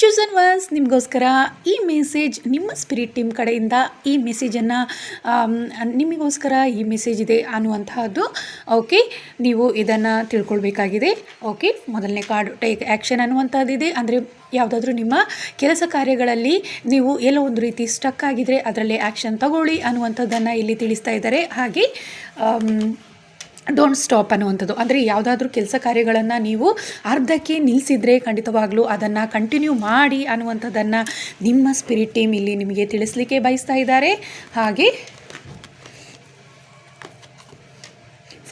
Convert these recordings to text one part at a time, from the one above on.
Chosen was ನಿಮಗೋಸ್ಕರ ಈ message ನಿಮ್ಮ ಸ್ಪಿರಿಟ್ ಟೀಮ್ ಕಡೆಯಿಂದ ಈ ಮೆಸೇಜನ್ನು ನಿಮಗೋಸ್ಕರ ಈ ಮೆಸೇಜ್ ಇದೆ ಅನ್ನುವಂತಹದ್ದು. ಓಕೆ, ನೀವು ಇದನ್ನು ತಿಳ್ಕೊಳ್ಬೇಕಾಗಿದೆ. ಓಕೆ, ಮೊದಲನೇ ಕಾರ್ಡ್ ಟೇಕ್ ಆ್ಯಕ್ಷನ್ ಅನ್ನುವಂಥದ್ದಿದೆ. ಅಂದರೆ ಯಾವುದಾದ್ರೂ ನಿಮ್ಮ ಕೆಲಸ ಕಾರ್ಯಗಳಲ್ಲಿ ನೀವು ಎಲ್ಲೋ ಒಂದು ರೀತಿ ಸ್ಟಕ್ ಆಗಿದ್ರೆ ಅದರಲ್ಲಿ ಆ್ಯಕ್ಷನ್ ತಗೊಳ್ಳಿ ಅನ್ನುವಂಥದ್ದನ್ನು ಇಲ್ಲಿ ತಿಳಿಸ್ತಾ ಇದ್ದಾರೆ. ಹಾಗೆ ಡೋಂಟ್ ಸ್ಟಾಪ್ ಅನ್ನುವಂಥದ್ದು, ಅಂದರೆ ಯಾವುದಾದ್ರೂ ಕೆಲಸ ಕಾರ್ಯಗಳನ್ನು ನೀವು ಅರ್ಧಕ್ಕೆ ನಿಲ್ಲಿಸಿದರೆ ಖಂಡಿತವಾಗ್ಲೂ ಅದನ್ನು ಕಂಟಿನ್ಯೂ ಮಾಡಿ ಅನ್ನುವಂಥದ್ದನ್ನು ನಿಮ್ಮ ಸ್ಪಿರಿಟ್ ಟೀಮ್ ಇಲ್ಲಿ ನಿಮಗೆ ತಿಳಿಸ್ಲಿಕ್ಕೆ ಬಯಸ್ತಾ ಇದ್ದಾರೆ. ಹಾಗೆ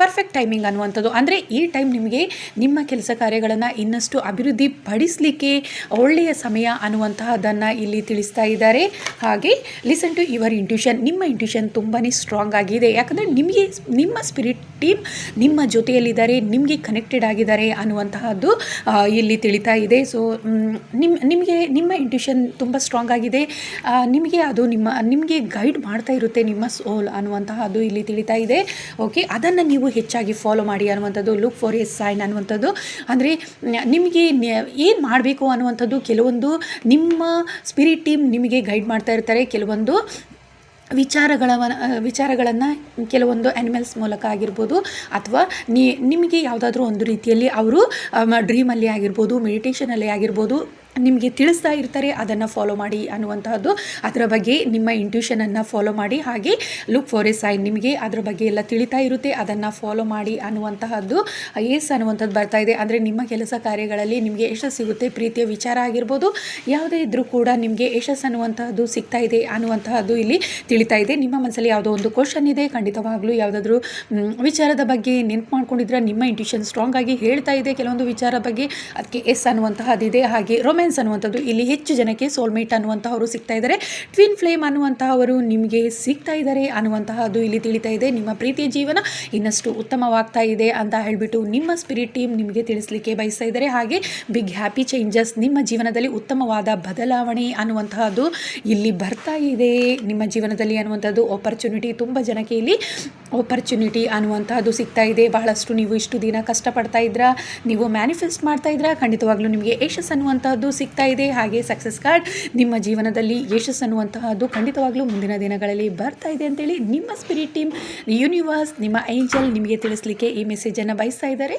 ಪರ್ಫೆಕ್ಟ್ ಟೈಮಿಂಗ್ ಅನ್ನುವಂಥದ್ದು, ಅಂದರೆ ಈ ಟೈಮ್ ನಿಮಗೆ ನಿಮ್ಮ ಕೆಲಸ ಕಾರ್ಯಗಳನ್ನು ಇನ್ನಷ್ಟು ಅಭಿವೃದ್ಧಿ ಪಡಿಸಲಿಕ್ಕೆ ಒಳ್ಳೆಯ ಸಮಯ ಅನ್ನುವಂತಹದ್ದನ್ನು ಇಲ್ಲಿ ತಿಳಿಸ್ತಾ ಇದ್ದಾರೆ. ಹಾಗೆ ಲಿಸನ್ ಟು ಯುವರ್ ಇಂಟ್ಯೂಷನ್, ನಿಮ್ಮ ಇಂಟ್ಯೂಷನ್ ತುಂಬಾ ಸ್ಟ್ರಾಂಗ್ ಆಗಿದೆ. ಯಾಕಂದರೆ ನಿಮಗೆ ನಿಮ್ಮ ಸ್ಪಿರಿಟ್ ಟೀಮ್ ನಿಮ್ಮ ಜೊತೆಯಲ್ಲಿದ್ದಾರೆ, ನಿಮಗೆ ಕನೆಕ್ಟೆಡ್ ಆಗಿದ್ದಾರೆ ಅನ್ನುವಂತಹದ್ದು ಇಲ್ಲಿ ತಿಳಿತಾ ಇದೆ. ಸೊ ನಿಮಗೆ ನಿಮ್ಮ ಇಂಟ್ಯೂಷನ್ ತುಂಬ ಸ್ಟ್ರಾಂಗ್ ಆಗಿದೆ. ನಿಮಗೆ ಅದು ನಿಮಗೆ ಗೈಡ್ ಮಾಡ್ತಾ ಇರುತ್ತೆ ನಿಮ್ಮ ಸೋಲ್ ಅನ್ನುವಂತಹದ್ದು ಇಲ್ಲಿ ತಿಳಿತಾ ಇದೆ. ಓಕೆ, ಅದನ್ನು ನೀವು ಹೆಚ್ಚಾಗಿ ಫಾಲೋ ಮಾಡಿ ಅನ್ನುವಂಥದ್ದು. ಲುಕ್ ಫಾರ್ ಎ ಸೈನ್ ಅನ್ನುವಂಥದ್ದು, ಅಂದರೆ ನಿಮಗೆ ಏನು ಮಾಡಬೇಕು ಅನ್ನುವಂಥದ್ದು ಕೆಲವೊಂದು ನಿಮ್ಮ ಸ್ಪಿರಿಟ್ ಟೀಮ್ ನಿಮಗೆ ಗೈಡ್ ಮಾಡ್ತಾ ಇರ್ತಾರೆ. ಕೆಲವೊಂದು ವಿಚಾರಗಳನ್ನು ಕೆಲವೊಂದು ಆ್ಯನಿಮಲ್ಸ್ ಮೂಲಕ ಆಗಿರ್ಬೋದು, ಅಥವಾ ನಿಮಗೆ ಯಾವುದಾದ್ರೂ ಒಂದು ರೀತಿಯಲ್ಲಿ ಅವರು ಡ್ರೀಮಲ್ಲಿ ಆಗಿರ್ಬೋದು, ಮೆಡಿಟೇಷನಲ್ಲಿ ಆಗಿರ್ಬೋದು ನಿಮಗೆ ತಿಳಿಸ್ತಾ ಇರ್ತಾರೆ. ಅದನ್ನು ಫಾಲೋ ಮಾಡಿ ಅನ್ನುವಂತಹದ್ದು. ಅದರ ಬಗ್ಗೆ ನಿಮ್ಮ ಇಂಟ್ಯೂಷನನ್ನು ಫಾಲೋ ಮಾಡಿ. ಹಾಗೆ ಲುಕ್ ಫಾರ್ ಎ ಸೈನ್, ನಿಮಗೆ ಅದರ ಬಗ್ಗೆ ಎಲ್ಲ ತಿಳಿತಾ ಇರುತ್ತೆ, ಅದನ್ನು ಫಾಲೋ ಮಾಡಿ ಅನ್ನುವಂತಹದ್ದು. ಎಸ್ ಅನ್ನುವಂಥದ್ದು ಬರ್ತಾ ಇದೆ. ಅಂದರೆ ನಿಮ್ಮ ಕೆಲಸ ಕಾರ್ಯಗಳಲ್ಲಿ ನಿಮಗೆ ಯಶಸ್ಸು ಸಿಗುತ್ತೆ. ಪ್ರೀತಿಯ ವಿಚಾರ ಆಗಿರ್ಬೋದು, ಯಾವುದೇ ಇದ್ದರೂ ಕೂಡ ನಿಮಗೆ ಯಶಸ್ಸು ಅನ್ನುವಂತಹದ್ದು ಸಿಗ್ತಾ ಇದೆ ಅನ್ನುವಂತಹದ್ದು ಇಲ್ಲಿ ತಿಳಿತಾ ಇದೆ. ನಿಮ್ಮ ಮನಸ್ಸಲ್ಲಿ ಯಾವುದೋ ಒಂದು ಕ್ವಶನ್ ಇದೆ, ಖಂಡಿತವಾಗ್ಲೂ ಯಾವುದಾದ್ರೂ ವಿಚಾರದ ಬಗ್ಗೆ ನೆನಪು ಮಾಡ್ಕೊಂಡಿದ್ರೆ ನಿಮ್ಮ ಇಂಟ್ಯೂಷನ್ ಸ್ಟ್ರಾಂಗ್ ಆಗಿ ಹೇಳ್ತಾ ಇದೆ ಕೆಲವೊಂದು ವಿಚಾರ ಬಗ್ಗೆ, ಅದಕ್ಕೆ ಎಸ್ ಅನ್ನುವಂತಹದ್ದಿದೆ. ಹಾಗೆ ರೊಮ್ಯಾನ್ಸ್ ಅನ್ನುವಂಥದ್ದು, ಇಲ್ಲಿ ಹೆಚ್ಚು ಜನಕ್ಕೆ ಸೋಲ್ಮೇಟ್ ಅನ್ನುವಂತಹವರು ಸಿಗ್ತಾ ಇದ್ದಾರೆ. ಟ್ವಿನ್ ಫ್ಲೇಮ್ ಅನ್ನುವಂತಹವರು ನಿಮಗೆ ಸಿಗ್ತಾ ಇದ್ದಾರೆ ಅನ್ನುವಂತಹದ್ದು ಇಲ್ಲಿ ತಿಳಿತಾ ಇದೆ. ನಿಮ್ಮ ಪ್ರೀತಿಯ ಜೀವನ ಇನ್ನಷ್ಟು ಉತ್ತಮವಾಗ್ತಾ ಇದೆ ಅಂತ ಹೇಳಿಬಿಟ್ಟು ನಿಮ್ಮ ಸ್ಪಿರಿಟ್ ಟೀಮ್ ನಿಮಗೆ ತಿಳಿಸ್ಲಿಕ್ಕೆ ಬಯಸ್ತಾ ಇದ್ದಾರೆ. ಹಾಗೆ ಬಿಗ್ ಹ್ಯಾಪಿ ಚೇಂಜಸ್, ನಿಮ್ಮ ಜೀವನದಲ್ಲಿ ಉತ್ತಮವಾದ ಬದಲಾವಣೆ ಅನ್ನುವಂತಹದ್ದು ಇಲ್ಲಿ ಬರ್ತಾ ಇದೆ ನಿಮ್ಮ ಜೀವನದಲ್ಲಿ ಅನ್ನುವಂಥದ್ದು. ಆಪರ್ಚುನಿಟಿ, ತುಂಬ ಜನಕ್ಕೆ ಇಲ್ಲಿ ಆಪರ್ಚುನಿಟಿ ಅನ್ನುವಂತಹದ್ದು ಸಿಗ್ತಾ ಇದೆ. ಬಹಳಷ್ಟು ನೀವು ಇಷ್ಟು ದಿನ ಕಷ್ಟಪಡ್ತಾ ಇದ್ರಾ, ನೀವು ಮ್ಯಾನಿಫೆಸ್ಟ್ ಮಾಡ್ತಾ ಇದ್ರಾ, ಖಂಡಿತವಾಗ್ಲೂ ನಿಮಗೆ ಯಶಸ್ಸು ಅನ್ನುವಂತಹದ್ದು ಸಿಗ್ತಾ ಇದೆ. ಹಾಗೆ ಸಕ್ಸಸ್ ಕಾರ್ಡ್, ನಿಮ್ಮ ಜೀವನದಲ್ಲಿ ಯಶಸ್ಸು ಅನ್ನುವಂತಹದ್ದು ಖಂಡಿತವಾಗ್ಲೂ ಮುಂದಿನ ದಿನಗಳಲ್ಲಿ ಬರ್ತಾ ಇದೆ ಅಂತೇಳಿ ನಿಮ್ಮ ಸ್ಪಿರಿಟ್ ಟೀಮ್, ಯೂನಿವರ್ಸ್, ನಿಮ್ಮ ಏಂಜಲ್ ನಿಮಗೆ ತಿಳಿಸ್ಲಿಕ್ಕೆ ಈ ಮೆಸೇಜನ್ನು ಬಯಸ್ತಾ ಇದ್ದಾರೆ.